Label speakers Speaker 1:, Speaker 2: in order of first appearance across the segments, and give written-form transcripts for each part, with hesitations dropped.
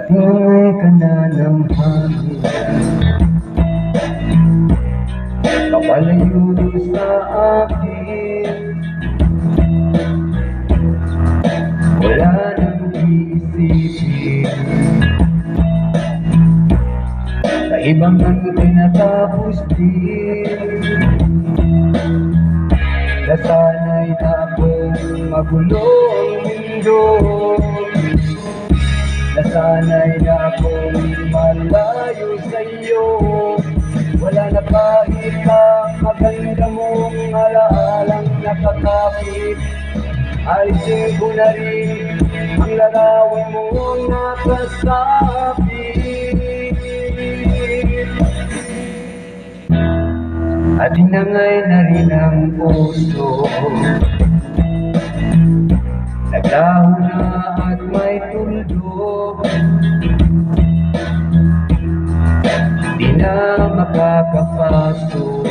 Speaker 1: at ingay ka na ng hangin, kapalayo sa akin. Wala nang iisipin sa ibang ang tinatapos din. Nasanay na akong magulo ang mundo, nasanay na akong malayo sa'yo. Wala na kahit ang maganda mong alaalang nakakapit. Alisin ko na rin ang larawan mong nakasapit, at hinangay na rin ang puso. Naglaho na at may tuldok, di na makakapasok.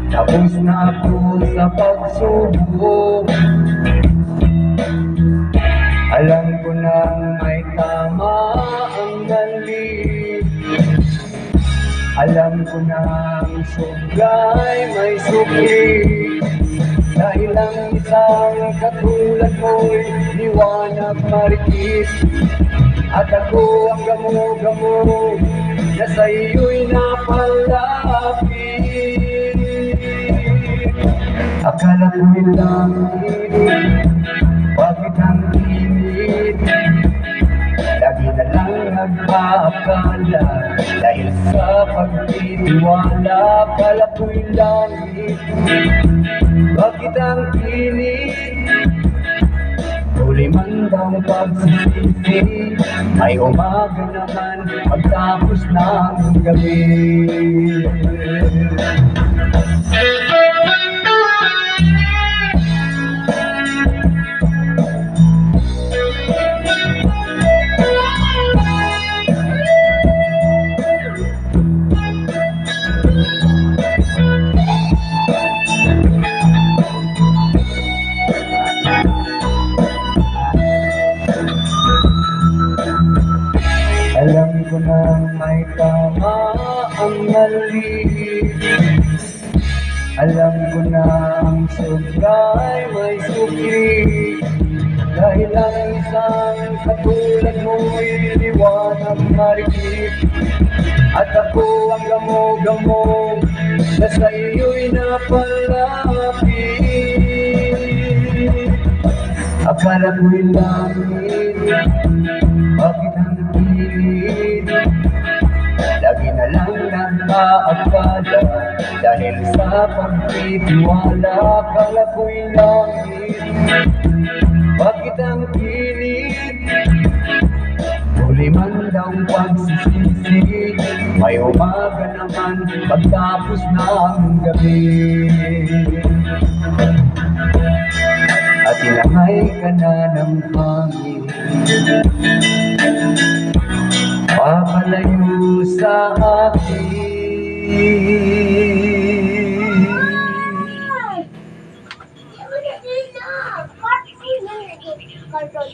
Speaker 1: Tapos na ako sa pagsubok, alam ko nang may tama ang mali. Alam ko nang sobra'y may suki, dahil ang isang katulad mo'y liwanag marikit. At ako ang gamo-gamo na sa iyo'y napalapit. Akala ko'y langit, bakit ang init? Lagi na lang nagpaakala, dahil sa pagtitiwala. Akala ko'y langit, bakit ang init? Huli man daw pagsisisi, ay umaga naman pagtapos ng gabi. Alam ko na may tama ang mali, alam ko na ang sobra'y may suki, dahil ang isang katulad mo'y liwanag marikit. At ako ang gamo-gamo na sa iyo'y napalapit. Akala ko'y langit, bakit ang init? Lagi na lang nagpaakala, dahil sa pagtitiwala. Akala ko'y langit, bakit ang init? Huli man daw pagsisisi, may umaga naman pagtapos ng gabi. At inangay ka na ng hangin, papalayo sa akin.